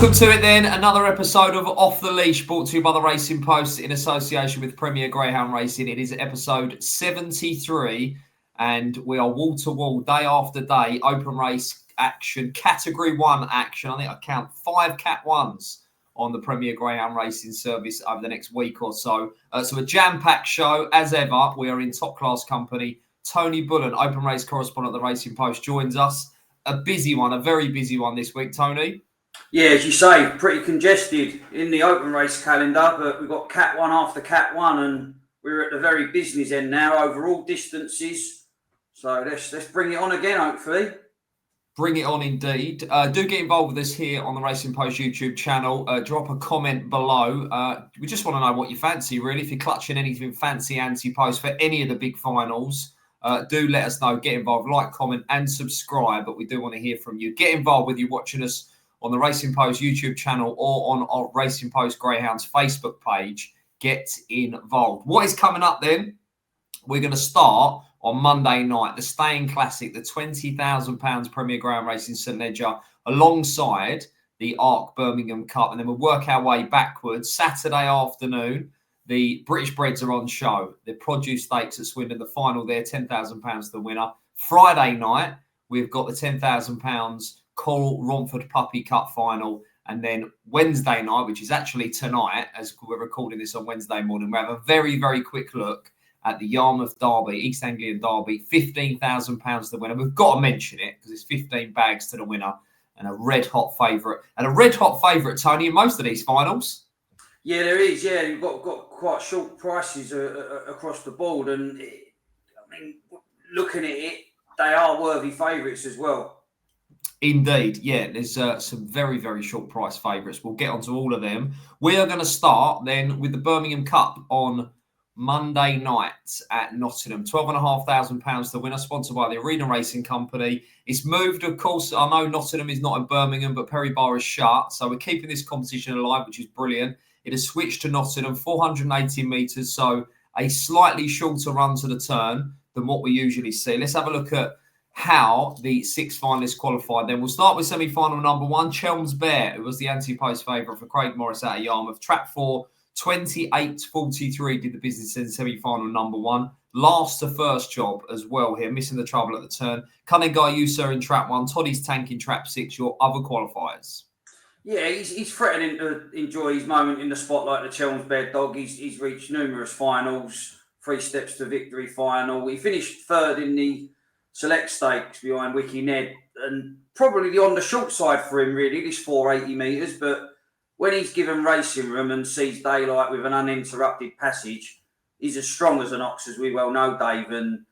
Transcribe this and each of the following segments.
Welcome to it then, another episode of Off the Leash brought to you by the Racing Post in association with Premier Greyhound Racing. It is episode 73 and we are wall to wall, day after day, open race action, category 1 action. I think I count 5 Cat 1s on the Premier Greyhound Racing service over the next week or so. So a jam-packed show, as ever. We are in top-class company. Tony Bullen, open race correspondent at the Racing Post, joins us. A busy one, a very busy one this week, Tony. Yeah, as you say, pretty congested in the open race calendar, but we've got Cat 1 after Cat 1 and we're at the very business end now over all distances. So let's bring it on again, hopefully. Bring it on indeed. Do get involved with us here on the Racing Post YouTube channel. Drop a comment below. We just want to know what you fancy, really. If you're clutching anything fancy anti-post for any of the big finals, do let us know. Get involved, like, comment and subscribe. But we do want to hear from you. Get involved whether you're watching us on the Racing Post YouTube channel or on our Racing Post Greyhounds Facebook page. Get involved. What is coming up then? We're going to start on Monday night, the Staying Classic, the £20,000 Premier Greyhound Racing St Ledger, alongside the ARC Birmingham Cup. And then we'll work our way backwards. Saturday afternoon, the British Breds are on show. The Produce Stakes at Swindon, the final there, £10,000 the winner. Friday night, we've got the £10,000 Coral Romford Puppy Cup final. And then Wednesday night, which is actually tonight, as we're recording this on Wednesday morning, we have a very, very quick look at the Yarmouth Derby, East Anglian Derby, £15,000 the winner. We've got to mention it because it's 15 bags to the winner and a red-hot favourite. And a red-hot favourite, Tony, in most of these finals. Yeah, there is. Yeah, you've got quite short prices across the board. And, looking at it, they are worthy favourites as well. Indeed, yeah, there's some very, very short price favourites. We'll get onto all of them. We are going to start then with the Birmingham Cup on Monday night at Nottingham. £12,500 the winner, sponsored by the Arena Racing Company. It's moved, of course. I know Nottingham is not in Birmingham, but Perry Bar is shut. So we're keeping this competition alive, which is brilliant. It has switched to Nottingham, 480 metres, so a slightly shorter run to the turn than what we usually see. Let's have a look at how the 6 finalists qualified. Then we'll start with semi-final number 1, Chelm's Bear, who was the anti-post favourite for Craig Morris out of Yarmouth. Trap 4, 28.43 did the business in semi-final number 1. Last to first job as well here, missing the trouble at the turn. Cunning Guy User in trap 1, Toddy's Tank in trap 6, your other qualifiers. Yeah, he's threatening to enjoy his moment in the spotlight, the Chelm's Bear dog. He's reached numerous finals, 3 steps to victory final. He finished 3rd in the Select Stakes behind Wiki Ned, and probably on the short side for him, really, this 480 metres. But when he's given racing room and sees daylight with an uninterrupted passage, he's as strong as an ox, as we well know, Dave. And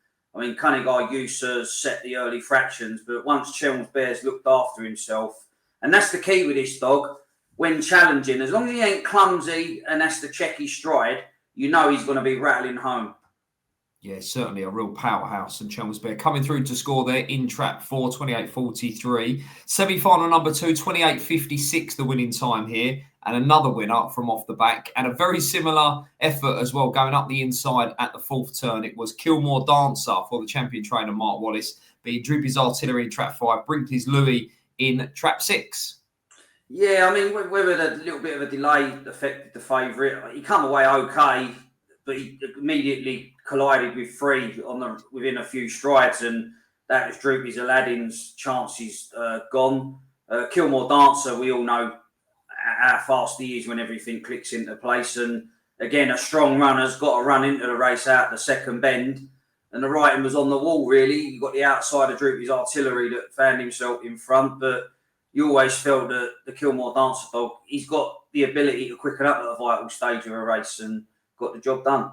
Cunning Guy User's set the early fractions, but once Chelm's Bear's looked after himself, and that's the key with this dog, when challenging, as long as he ain't clumsy and has to check his stride, you know he's going to be rattling home. Yeah, certainly a real powerhouse. And Chelm's Bear coming through to score there in trap 4, 28.43. Semi-final number 2, 28.56 the winning time here. And another winner from off the back. And a very similar effort as well, going up the inside at the 4th turn. It was Kilmore Dancer for the champion trainer Mark Wallace. Being Droopy's Artillery in trap 5, Brinkley's Louis in trap 6. Yeah, whether the little bit of a delay affected the favourite, he come away okay, but he immediately collided with 3 within a few strides, and that was Droopy's Aladdin's chances gone. Kilmore Dancer, we all know how fast he is when everything clicks into place, and again, a strong runner's got to run into the race out the second bend, and the writing was on the wall, really. You got the outside of Droopy's Artillery that found himself in front, but you always felt that the Kilmore Dancer dog, he's got the ability to quicken up at a vital stage of a race and got the job done.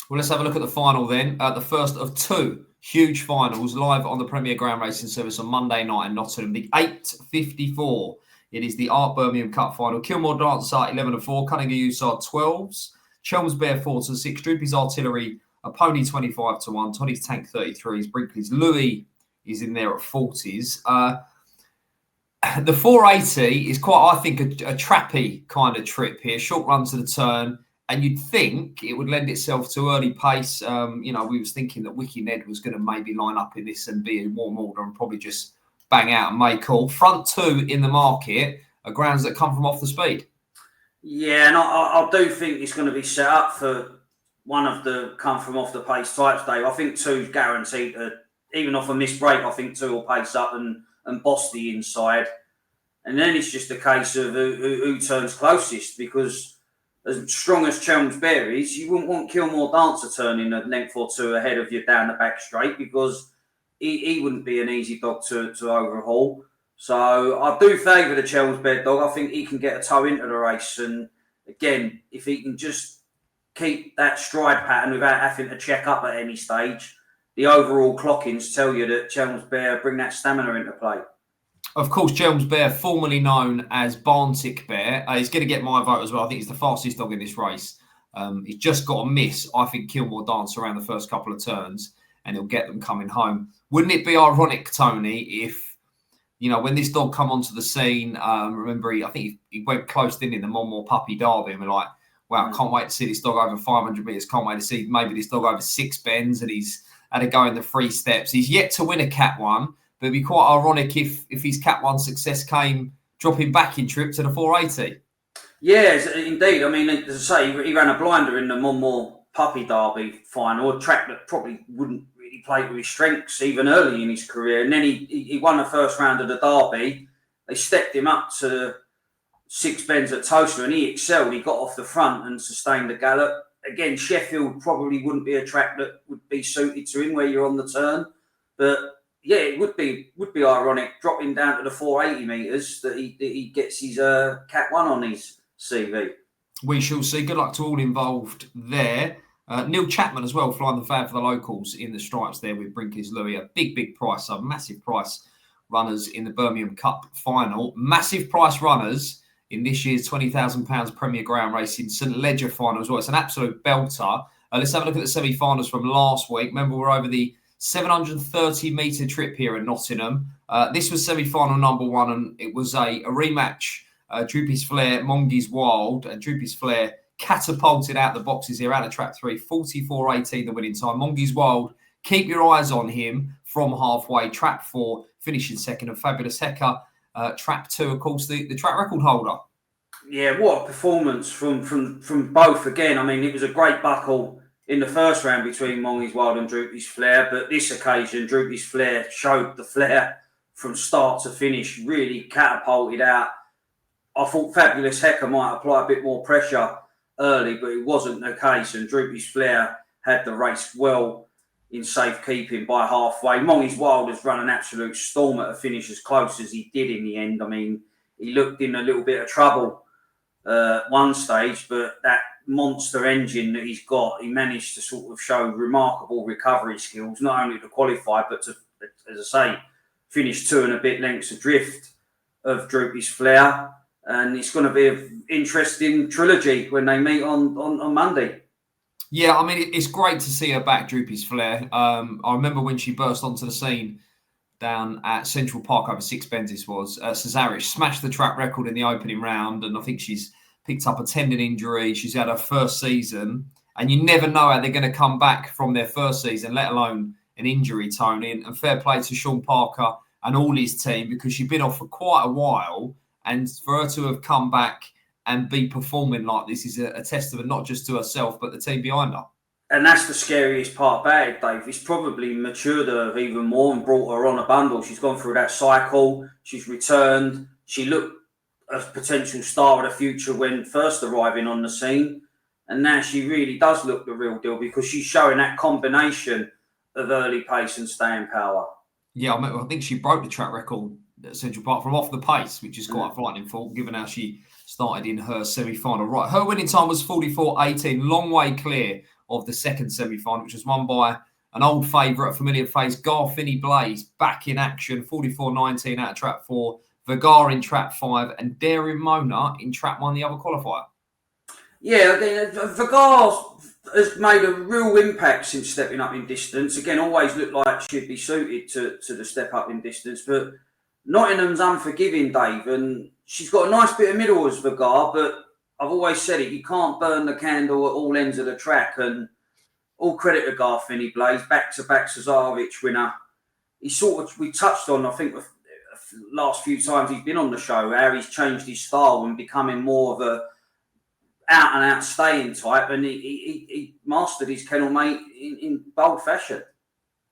Well, let's have a look at the final then. The first of 2 huge finals live on the Premier Greyhound Racing Service on Monday night in Nottingham. The 8.54. It is the Art Birmingham Cup final. Kilmore Dancer 11-4, Cunningham Usard 12s, Chelm's Bear 4-6, Droopy's Artillery a pony 25-1, Toddy's Tank 33s, Brinkley's Louis is in there at 40s. The 480 is quite, I think, a trappy kind of trip here. Short run to the turn. And you'd think it would lend itself to early pace. We was thinking that Wiki Ned was going to maybe line up in this and be in warm order and probably just bang out and make call. Front 2 in the market grounds that come from off the speed. Yeah, and I do think it's going to be set up for one of the come from off the pace types, Dave. I think 2's guaranteed to, even off a missed break, I think 2 will pace up and boss the inside. And then it's just a case of who turns closest, because as strong as Chelmsbury is, you wouldn't want Kilmore Dancer turning a length or 2 ahead of you down the back straight, because he wouldn't be an easy dog to overhaul. So I do favour the Chelmsbury dog. I think he can get a toe into the race. And again, if he can just keep that stride pattern without having to check up at any stage, the overall clockings tell you that Chelmsbury bring that stamina into play. Of course, Chelmsbury, formerly known as Barntick Bear, he's going to get my vote as well. I think he's the fastest dog in this race. He's just got a miss, I think, Kilmore Dance around the first couple of turns, and he'll get them coming home. Wouldn't it be ironic, Tony, if, when this dog come onto the scene, remember, I think he went close, didn't he, in the Monmore Puppy Derby, and we're like, wow, I can't wait to see this dog over 500 metres, can't wait to see maybe this dog over 6 bends, and he's had a go in the 3 steps. He's yet to win a Cat 1, but it'd be quite ironic if his Cat 1 success came dropping back in trip to the 480. Yes, indeed. I mean, as I say, he ran a blinder in the Monmore Puppy Derby final, a track that probably wouldn't really play to his strengths even early in his career. And then he won the first round of the Derby. They stepped him up to the 6 bends at Toaster, and he excelled. He got off the front and sustained the gallop. Again, Sheffield probably wouldn't be a track that would be suited to him where you're on the turn. But yeah, it would be ironic dropping down to the 480 metres that he gets his Cat 1 on his CV. We shall see. Good luck to all involved there. Neil Chapman as well, flying the flag for the locals in the stripes there with Brinkies Louis. A big price, a massive price runners in the Birmingham Cup final. Massive price runners in this year's £20,000 Premier Greyhound Racing St Ledger final as well. It's an absolute belter. Let's have a look at the semi-finals from last week. Remember, we're over the 730-metre trip here at Nottingham. This was semi-final number 1, and it was a rematch. Droopy's Flair, Mongi's Wild, and Droopy's Flair catapulted out the boxes here out of track 3, 44.18 the winning time. Mongi's Wild, keep your eyes on him from halfway. Track 4, finishing second, and Fabulous Hecker, track 2, of course, the track record holder. Yeah, what a performance from both again. I mean, it was a great buckle in the first round between Mongi's Wild and Droopy's Flair, but this occasion, Droopy's Flair showed the flair from start to finish, really catapulted out. I thought Fabulous Hecker might apply a bit more pressure early, but it wasn't the case, and Droopy's Flair had the race well in safekeeping by halfway. Mongi's Wild has run an absolute storm at a finish as close as he did in the end. I mean, he looked in a little bit of trouble one stage, but that monster engine that he's got, he managed to sort of show remarkable recovery skills, not only to qualify, but to, as I say, finish 2 and a bit lengths adrift of Droopy's Flair. And it's going to be an interesting trilogy when they meet on Monday. Yeah, I mean, it's great to see her back, Droopy's Flair. I remember when she burst onto the scene down at Central Park over 6 bends, this was. Cesaric smashed the track record in the opening round, and I think she's picked up a tendon injury. She's had her first season, and you never know how they're going to come back from their first season, let alone an injury, Tony. And fair play to Sean Parker and all his team, because she'd been off for quite a while, and for her to have come back and be performing like this is a testament not just to herself, but the team behind her. And that's the scariest part about it, Dave. It's probably matured her even more and brought her on a bundle. She's gone through that cycle. She's returned. She looked a potential star of the future when first arriving on the scene. And now she really does look the real deal, because she's showing that combination of early pace and staying power. Yeah, I think she broke the track record at Central Park from off the pace, which is quite frightening for, given how she started in her semi-final. Right, her winning time was 44.18, long way clear of the second semi-final, which was won by an old favourite, a familiar face, Garfinny Blaze, back in action, 44.19 out of track 4, Vergar in track 5, and Daring Mona in track 1, the other qualifier. Yeah, Vergar has made a real impact since stepping up in distance. Again, always looked like she'd be suited to the step up in distance, but Nottingham's unforgiving, Dave, and she's got a nice bit of middle as Vergar, but I've always said it, you can't burn the candle at all ends of the track, and all credit to Garfinny Blaze, back-to-back Cesarevich winner. We touched on, I think, last few times he's been on the show, how he's changed his style and becoming more of a out and out staying type, and he mastered his kennel mate in bold fashion.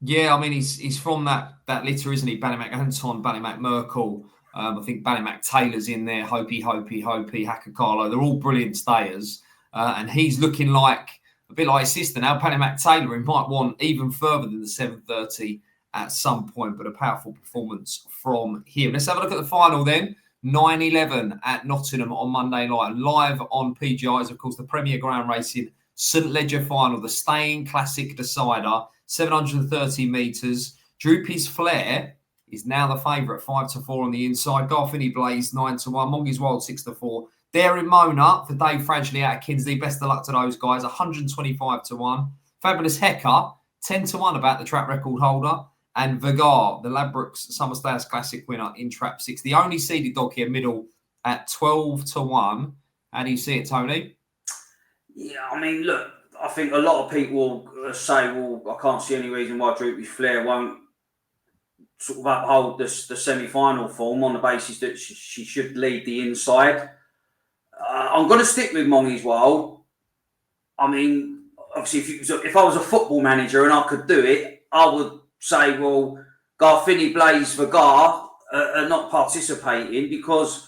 Yeah, I mean he's from that litter, isn't he? Ballymac Anton, Ballymac Merkel. I think Ballymac Taylor's in there. Hopi, Hacker Carlo. They're all brilliant stayers, and he's looking like a bit like his sister now, Ballymac Taylor. He might want even further than the 7:30 at some point, but a powerful performance from him. Let's have a look at the final then. 9-11 at Nottingham on Monday night. Live on PGR is, of course, the Premier Ground Racing St Ledger final, the Staying Classic Decider, 730 metres. Droopy's Flair is now the favourite, 5-4 on the inside. Garfinny Blaze, 9-1. Mongi's Wild, 6-4. Daring Mona for Dave Fragiley out of Kinsley. Best of luck to those guys, 125-1. Fabulous Hecker, 10-1 about the track record holder. And Vagar, the Ladbrokes Summer Stayers Classic winner in Trap 6. The only seeded dog here, middle, at 12-1. How do you see it, Tony? Yeah, I mean, look, I think a lot of people say, well, I can't see any reason why Droopy Flair won't sort of uphold the semi-final form on the basis that she should lead the inside. I'm going to stick with Mongi's Wild. I mean, obviously, if I was a football manager and I could do it, I would say, well, Garfinny, Blaze, Vagar are not participating, because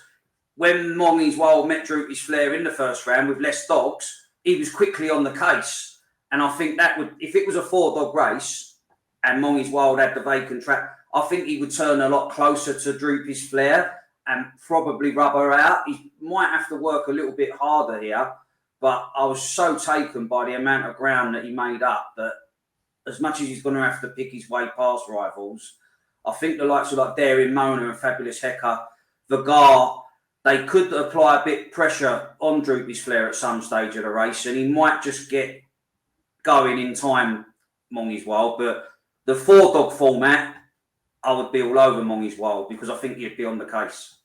when Mongi's Wild met Droopy's Flair in the first round with less dogs, he was quickly on the case. And I think that would, if it was a 4-dog race and Mongi's Wild had the vacant track, I think he would turn a lot closer to Droopy's Flair and probably rub her out. He might have to work a little bit harder here, but I was so taken by the amount of ground that he made up that as much as he's going to have to pick his way past rivals, I think the likes of like Daring Mona and Fabulous Hecker, Vagar, they could apply a bit of pressure on Droopy's Flair at some stage of the race, and he might just get going in time, Mongi's Wild. But the 4-dog format, I would be all over Mongi's Wild, because I think he'd be on the case.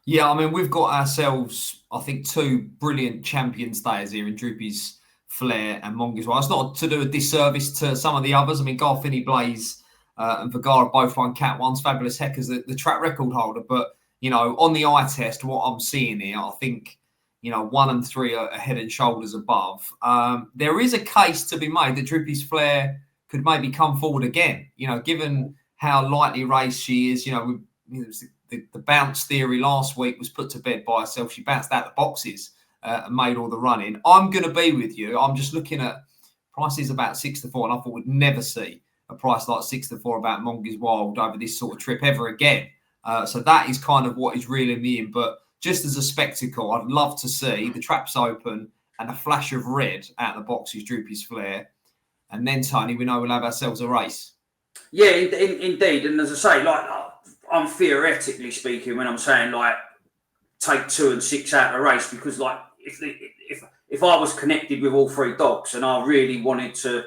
Yeah, I mean, we've got ourselves, I think, two brilliant champion stayers here in Droopy's Flair and Mongi's Wild. It's not to do a disservice to some of the others. I mean, Garfinny Blaze and Vagar both won Cat 1s. Fabulous Hecker's the track record holder. But, you know, on the eye test, what I'm seeing here, I think, 1 and 3 are head and shoulders above. There is a case to be made that Droopy's Flair could maybe come forward again, given how lightly raced she is. The bounce theory last week was put to bed by herself. She bounced out the boxes and made all the running. I'm going to be with you. I'm just looking at prices about 6-4, and I thought we'd never see a price like 6-4 about Mongi's Wild over this sort of trip ever again. So that is kind of what is reeling me in. But just as a spectacle, I'd love to see the traps open and a flash of red out the boxes, Droopy's Flair. And then, Tony, we know we'll have ourselves a race. Yeah, indeed. And as I say, I'm theoretically speaking when I'm saying take 2 and 6 out of the race, because if I was connected with all 3 dogs and I really wanted to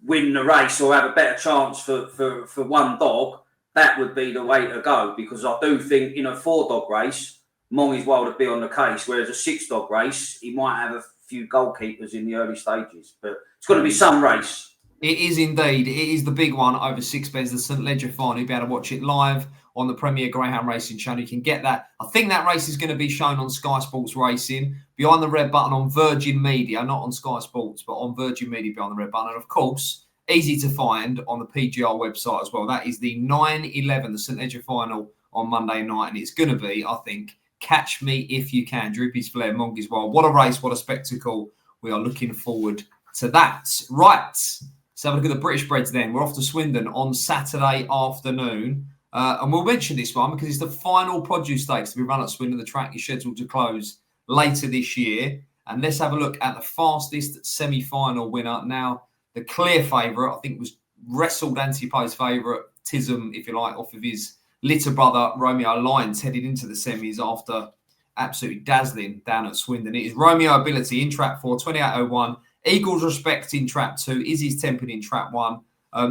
win the race or have a better chance for one dog, that would be the way to go, because I do think in a 4-dog race, Mongi's Wild would be on the case, whereas a 6-dog race, he might have a few goalkeepers in the early stages, but it's going to be some race. It is indeed. It is the big one over 6 beds, the St Ledger final. You'll be able to watch it live on the Premier Greyhound Racing channel. You can get that. I think that race is going to be shown on Sky Sports Racing, behind the red button on Virgin Media, not on Sky Sports, but on Virgin Media behind the red button. And of course, easy to find on the PGR website as well. That is the 9-11, the St Ledger final on Monday night. And it's going to be, I think, catch me if you can. Droopy's Flair, Mongi's Wild. What a race, what a spectacle. We are looking forward to that. Right. Let's have a look at the British Breds then. We're off to Swindon on Saturday afternoon. And we'll mention this one because it's the final produce stakes to be run at Swindon. The track is scheduled to close later this year. And let's have a look at the fastest semi-final winner. Now, the clear favourite, I think, was wrestled anti-post favouritism, if you like, off of his litter brother, Romeo Lyons, headed into the semis after absolutely dazzling down at Swindon. It is Romeo Ability in Trap 4, 28.01. Eagles Respect in Trap 2. Izzy's Tempin in Trap 1.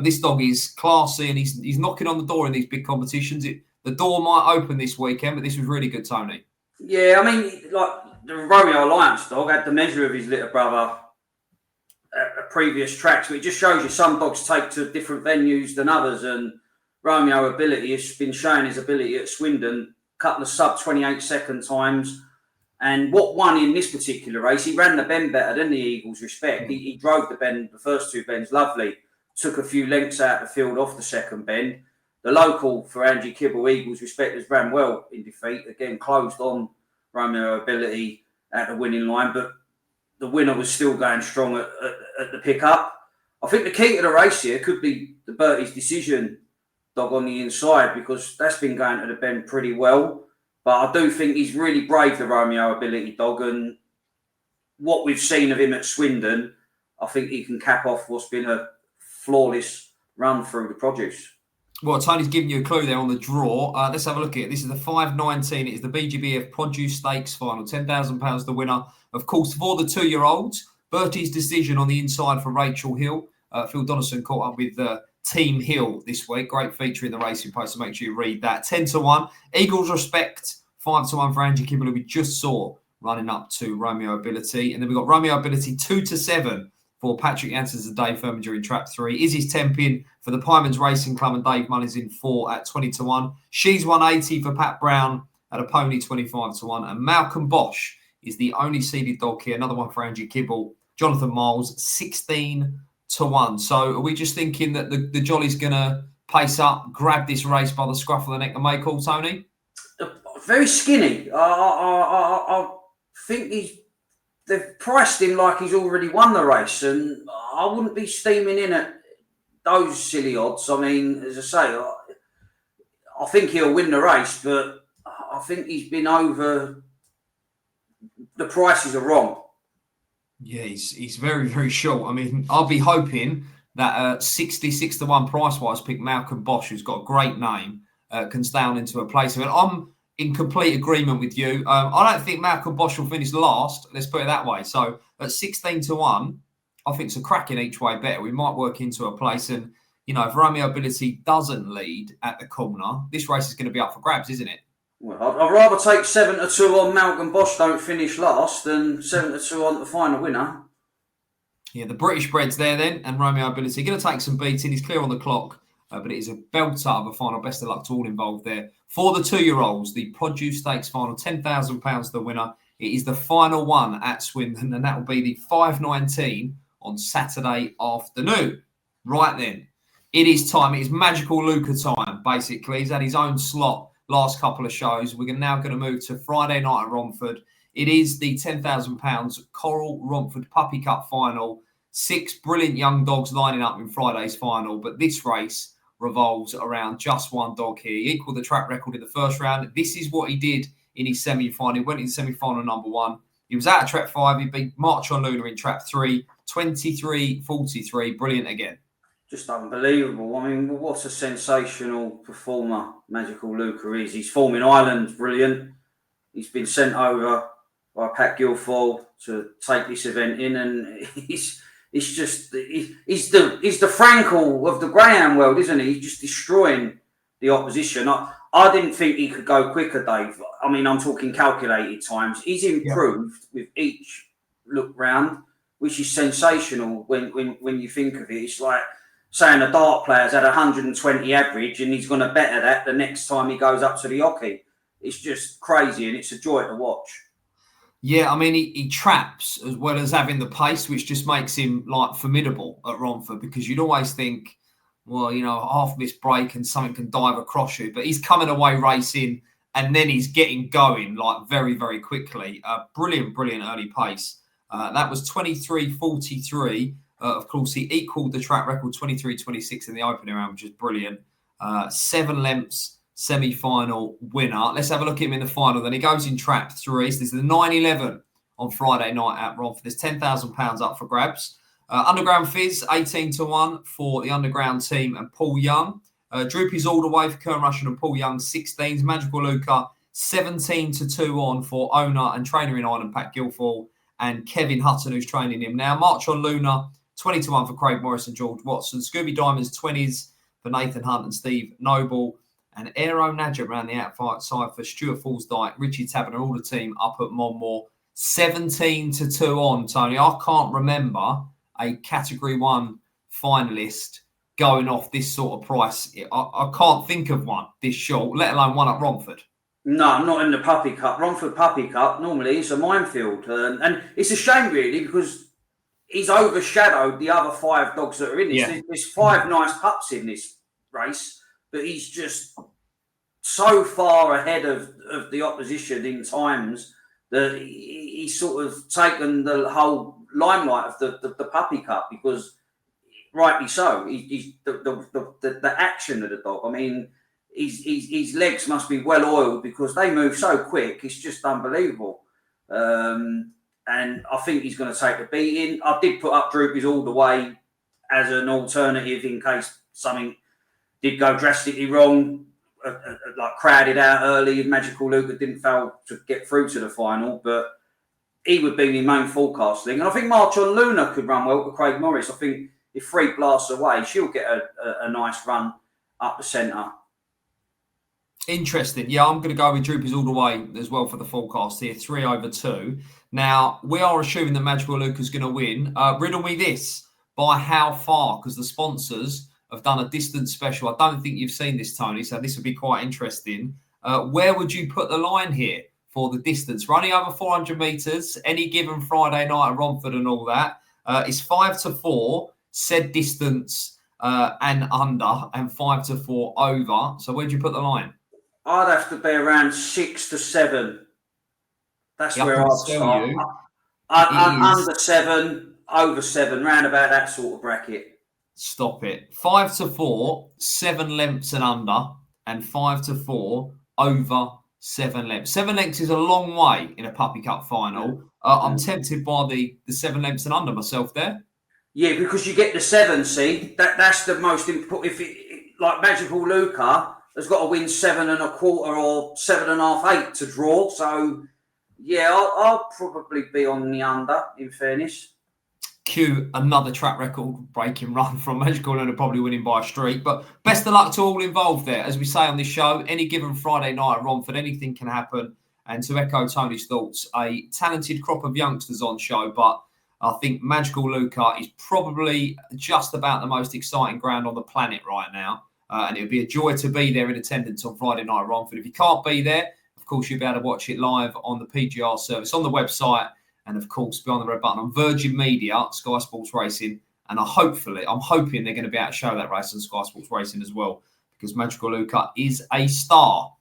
This dog is classy and he's knocking on the door in these big competitions. The door might open this weekend, but this was really good, Tony. Yeah, I mean, the Romeo Alliance dog had the measure of his little brother at previous tracks, but it just shows you some dogs take to different venues than others. And Romeo Ability has been showing his ability at Swindon, a couple of sub 28 second times. And what won in this particular race, he ran the bend better than the Eagles Respect. He drove the bend, the first two bends, lovely. Took a few lengths out of the field off the second bend. The local for Angie Kibble, Eagles Respect, has ran well in defeat. Again, closed on Romeo Ability at the winning line, but the winner was still going strong at the pickup. I think the key to the race here could be the Bertie's Decision dog on the inside, because that's been going to the bend pretty well. But I do think he's really brave, the Romeo Ability dog, and what we've seen of him at Swindon, I think he can cap off what's been a flawless run through the produce. Well, Tony's giving you a clue there on the draw. Let's have a look at it. This is the 5.19. It is the BGBF Produce Stakes final. £10,000 the winner. Of course, for the 2-year-olds, Bertie's Decision on the inside for Rachel Hill. Phil Donaldson caught up with Team Hill this week. Great feature in the Racing Post, so make sure you read that. 10-1. Eagles Respect, 5-1 for Angie Kibble, who we just saw running up to Romeo Ability. And then we've got Romeo Ability 2-7 for Patrick Janssens and Dave Firminger in trap 3. Izzy's 10-pin for the Pymans Racing Club and Dave Mullins in 4 at 20-1. She's 180 for Pat Brown at a pony 25-1. And Malcolm Bosch is the only seeded dog here. Another one for Angie Kibble. Jonathan Miles, 16-1. So are we just thinking that the Jolly's going to pace up, grab this race by the scruff of the neck and make all, Tony? Very skinny. I think they've priced him like he's already won the race, and I wouldn't be steaming in at those silly odds. I mean, as I say, I think he'll win the race, but I think he's been over. The prices are wrong. Yeah, he's very, very short. I mean, I'll be hoping that 66-1 price-wise pick Malcolm Bosch, who's got a great name, can stay on into a place. I mean, I'm in complete agreement with you. I don't think Malcolm Bosch will finish last. Let's put it that way. So at 16-1, I think it's a cracking each way better. We might work into a place. And, you know, if Romeo Ability doesn't lead at the corner, this race is going to be up for grabs, isn't it? Well, I'd rather take 7-2 on Malcolm Bosch don't finish last than 7-2 on the final winner. Yeah, the British bred's there then, and Romeo Ability going to take some beating. He's clear on the clock, but it is a belter of a final. Best of luck to all involved there. For the 2-year-olds, the Produce Stakes final, £10,000 the winner. It is the final one at Swindon, and that will be the 5.19 on Saturday afternoon. Right then, it is time. It is Magical Luca time, basically. He's had his own slot last couple of shows. We're now going to move to Friday night at Romford. It is the £10,000 Coral Romford Puppy Cup final. 6 brilliant young dogs lining up in Friday's final, but this race revolves around just one dog here. He equalled the track record in the first round. This is what he did in his semi-final. He went in semi-final number 1. He was out of trap 5. He beat March on Luna in trap 3, 23-43. Brilliant again. Just unbelievable. I mean, what a sensational performer Magical Luca is. He's forming Ireland brilliant. He's been sent over by Pat Guilford to take this event in, and he's the Frankel of the Greyhound world, isn't he? He's just destroying the opposition. I didn't think he could go quicker, Dave. I mean, I'm talking calculated times. He's improved with each look round, which is sensational when you think of it. It's like saying a dart player's had 120 average and he's going to better that the next time he goes up to the hockey. It's just crazy, and it's a joy to watch. Yeah, I mean, he traps as well as having the pace, which just makes him like formidable at Romford, because you'd always think, well, you know, half miss break and something can dive across you. But he's coming away racing and then he's getting going like very, very quickly. Brilliant early pace. That was 23-43. Of course, he equalled the track record 23-26 in the opening round, which is brilliant. 7 lengths, semi-final winner. Let's have a look at him in the final. Then he goes in trap 3. So this is the 9-11 on Friday night at Romford. There's £10,000 up for grabs. Underground Fizz, 18-1 for the Underground team and Paul Young. Droopy's all the way for Kern Russian and Paul Young, 16s. Magical Luca, 17-2 on for owner and trainer in Ireland, Pat Guilford, and Kevin Hutton, who's training him now. March on Luna, 20-1 for Craig Morris and George Watson. Scooby Diamonds, 20s for Nathan Hunt and Steve Noble. And Aero Nadja around the outside for Stuart Fallsdyke, Richie Tabbin, and all the team up at Monmore. 17-2 on, Tony. I can't remember a Category 1 finalist going off this sort of price. I can't think of one this short, let alone one at Romford. No, not in the Puppy Cup. Romford Puppy Cup, normally it's a minefield. And it's a shame, really, because he's overshadowed the other 5 dogs that are in this. Yeah. There's 5 nice pups in this race, but he's just so far ahead of the opposition in times that he's sort of taken the whole limelight of the Puppy Cup, because rightly so. He's the action of the dog. I mean, his legs must be well oiled because they move so quick. It's just unbelievable. And I think he's going to take the beating. I did put up Droopies all the way as an alternative in case something did go drastically wrong, like crowded out early. Magical Luca didn't fail to get through to the final, but he would be my main forecasting. And I think March on Luna could run well with Craig Morris. I think if Freak blasts away, she'll get a nice run up the centre. Interesting. Yeah, I'm going to go with Droopies all the way as well for the forecast here, 3/2. Now, we are assuming that Magical Luca's going to win. Riddle me this, by how far? Because the sponsors have done a distance special. I don't think you've seen this, Tony, so this would be quite interesting. Where would you put the line here for the distance? Running over 400 metres, any given Friday night at Romford and all that. It's 5-4, said distance and under, and 5-4 over. So where'd you put the line? I'd have to be around 6 to 7. That's where I'd start. Under 7, over 7, round about that sort of bracket. Stop it. 5-4, 7 lengths and under, and 5-4 over 7 lengths. 7 lengths is a long way in a Puppy Cup final. I'm tempted by the 7 lengths and under myself there. Yeah, because you get the 7, see? That's the most important. If like Magical Luca has got to win 7.25 or 7.5, 8 to draw. So, yeah, I'll probably be on the under, in fairness. Cue another track record breaking run from Magical Luca, probably winning by a streak. But best of luck to all involved there. As we say on this show, any given Friday night at Romford, anything can happen. And to echo Tony's thoughts, a talented crop of youngsters on show, but I think Magical Luca is probably just about the most exciting ground on the planet right now. And it would be a joy to be there in attendance on Friday night at Romford. If you can't be there, of course, you'll be able to watch it live on the PGR service, on the website, and of course, behind the red button on Virgin Media, Sky Sports Racing. And I'm hoping they're going to be able to show that race on Sky Sports Racing as well, because Magical Luca is a star.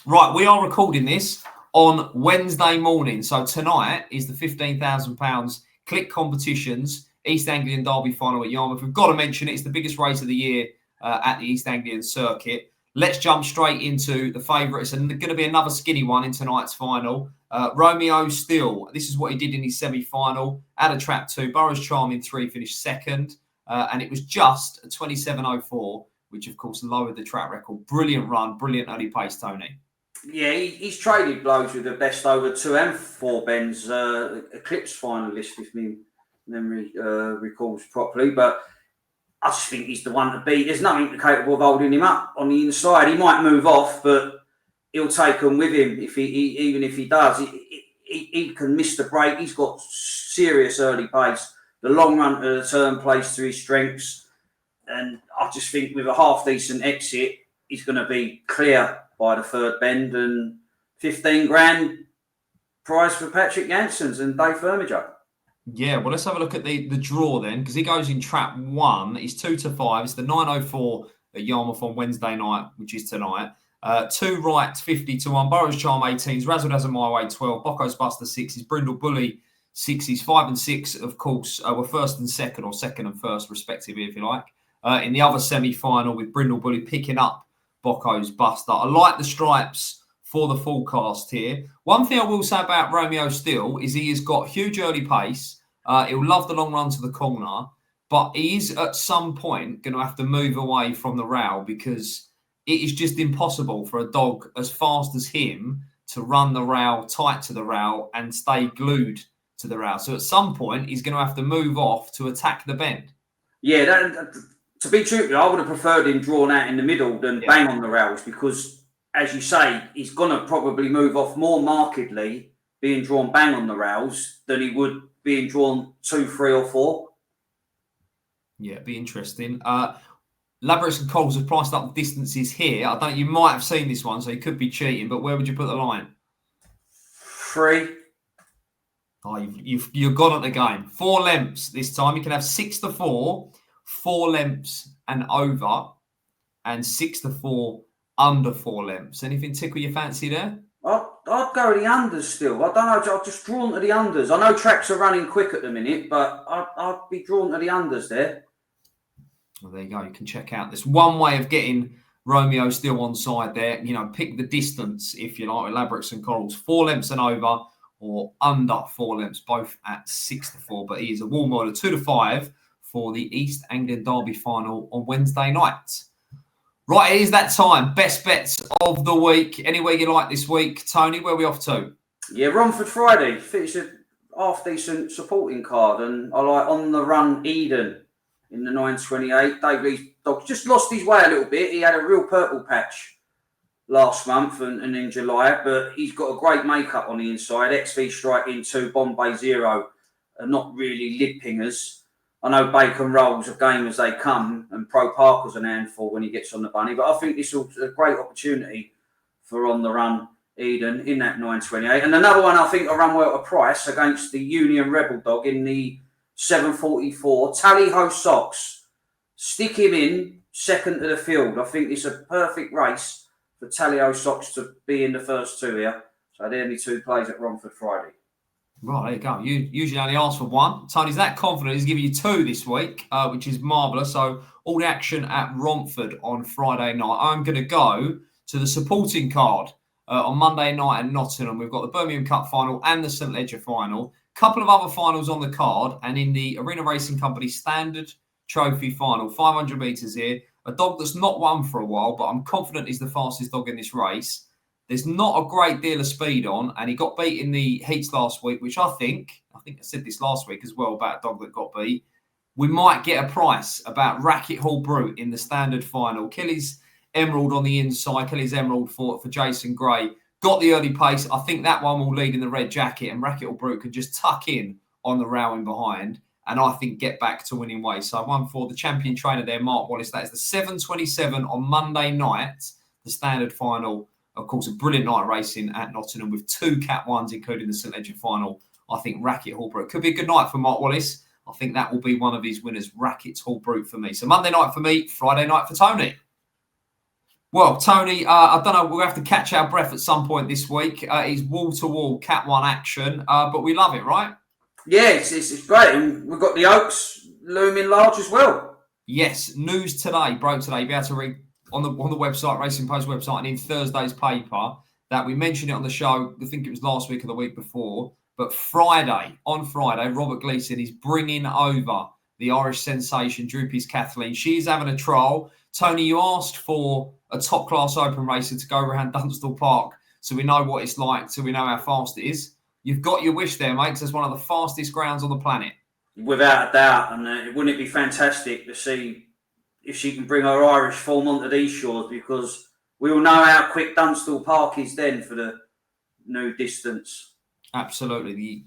Right, we are recording this on Wednesday morning. So tonight is the £15,000 Click Competitions East Anglian Derby final at Yarmouth. We've got to mention it. It's the biggest race of the year at the East Anglian circuit. Let's jump straight into the favourites. And going to be another skinny one in tonight's final. Romeo Still. This is what he did in his semi-final. At a trap 2. Burrows Charm in 3, finished second. And it was just a 27.04, which of course lowered the track record. Brilliant run, brilliant early pace, Tony. Yeah, he's traded blows with the best over 2 and 4 bends. Eclipse finalist, if my memory recalls properly. But I just think he's the one to beat. There's nothing capable of holding him up on the inside. He might move off, but he'll take them with him. Even if he does, he can miss the break. He's got serious early pace. The long run to the turn plays to his strengths, and I just think with a half decent exit, he's going to be clear by the third bend, and 15 grand prize for Patrick Janssens and Dave Firmager. Yeah, well, let's have a look at the draw then, because he goes in trap 1. It's 2-5. It's the 9.04 at Yarmouth on Wednesday night, which is tonight. 2 right, 50-1. Burrows Charm 18s. Razzle Dazzle My Way 12. Bocco's Buster 6s. Brindle Bully 6s. 5 and 6, of course, were first and second, or second and first, respectively, if you like. In the other semi-final, with Brindle Bully picking up Bocco's Buster. I like the stripes for the forecast here. One thing I will say about Romeo Still is he has got huge early pace. He'll love the long run to the corner, but he is at some point going to have to move away from the rail, because it is just impossible for a dog as fast as him to run the rail tight to the rail and stay glued to the rail. So at some point, he's going to have to move off to attack the bend. Yeah, to be truthful, I would have preferred him drawn out in the middle than bang on the rails, because, as you say, he's going to probably move off more markedly being drawn bang on the rails than he would being drawn 2, 3 or 4. Yeah, it'd be interesting. Labyrinth and Coles have priced up the distances here. I don't. You might have seen this one, so you could be cheating. But where would you put the line? 3. Oh, you've gone at the game. 4 lengths this time. You can have 6 to 4, 4 lengths and over, and 6 to 4 under 4 lengths. Anything tickle your fancy there? I'd go with the unders still. I don't know. I've just drawn to the unders. I know tracks are running quick at the minute, but I'd be drawn to the unders there. Well, there you go. You can check out. There's one way of getting Romeo still on side there. You know, pick the distance if you like with Labyrinths and Corals. 4 lengths and over, or under 4 lengths, both at 6 to 4. But he is a warm order 2 to 5 for the East Anglian Derby final on Wednesday night. Right, it is that time. Best bets of the week. Anywhere you like this week, Tony. Where are we off to? Yeah, Romford Friday. It's a half decent supporting card, and I like On the Run Eden in the 928. Dave Lee's dog just lost his way a little bit. He had a real purple patch last month and in July, but he's got a great makeup on the inside. XV Striking 2, Bombay 0 are not really lid pingers. I know Bacon Rolls a game as they come, and Pro Parker's an handful when he gets on the bunny, but I think this is a great opportunity for On the Run Eden in that 928. And another one I think will run well at a price against the Union Rebel dog in the 744. Tally Ho Socks. Stick him in second to the field. I think it's a perfect race for Tally Ho Socks to be in the first 2 here. So they're only 2 plays at Romford Friday. Right, there you go. You usually only ask for 1. Tony's that confident he's giving you 2 this week, which is marvellous. So all the action at Romford on Friday night. I'm going to go to the supporting card on Monday night at Nottingham. We've got the Birmingham Cup final and the St Ledger final. Couple of other finals on the card, and in the Arena Racing Company Standard Trophy final, 500 metres here. A dog that's not won for a while, but I'm confident he's the fastest dog in this race. There's not a great deal of speed on, and he got beat in the heats last week, which I think I said this last week as well about a dog that got beat. We might get a price about Racket Hall Brute in the standard final. Kelly's Emerald on the inside, Kelly's Emerald for Jason Gray. Got the early pace. I think that one will lead in the red jacket, and Racket Hall Brute could just tuck in on the rowing behind, and I think get back to winning ways. So one for the champion trainer there, Mark Wallace. That is the 7:27 on Monday night, the standard final. Of course, a brilliant night of racing at Nottingham with 2 Cat 1s, including the St Ledger final. I think Racket Hall Brute could be a good night for Mark Wallace. I think that will be one of his winners, Racket Hall Brute for me. So Monday night for me, Friday night for Tony. Well, Tony, I don't know, we'll have to catch our breath at some point this week. It's wall-to-wall Cat 1 action, but we love it, right? Yeah, it's great. And we've got the Oaks looming large as well. Yes, news today, broke today. You'll be able to read on the website, Racing Post website, and in Thursday's paper, that we mentioned it on the show, I think it was last week or the week before, but on Friday, Robert Gleeson is bringing over the Irish sensation, Droopy's Kathleen. She's having a trial. Tony, you asked for a top-class open racer to go around Dunstall Park so we know what it's like, so we know how fast it is. You've got your wish there, mate, because it's one of the fastest grounds on the planet. Without a doubt, and wouldn't it be fantastic to see if she can bring her Irish form onto these shores, because we will know how quick Dunstall Park is then for the new distance. Absolutely. The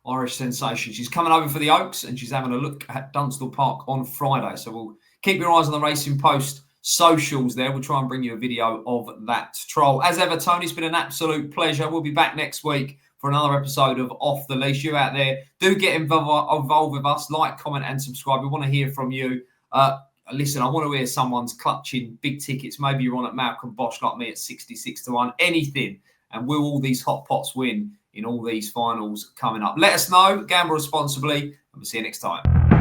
Irish sensation. She's coming over for the Oaks and she's having a look at Dunstall Park on Friday. So we'll keep your eyes on the Racing Post socials there. We'll try and bring you a video of that trial. As ever, Tony, it's been an absolute pleasure. We'll be back next week for another episode of Off the Leash. You out there, do get involved with us. Like, comment and subscribe. We want to hear from you. Listen, I want to hear someone's clutching big tickets. Maybe you're on at Malcolm Bosch like me at 66 to 1. Anything. And will all these hot pots win in all these finals coming up? Let us know. Gamble responsibly. And we'll see you next time.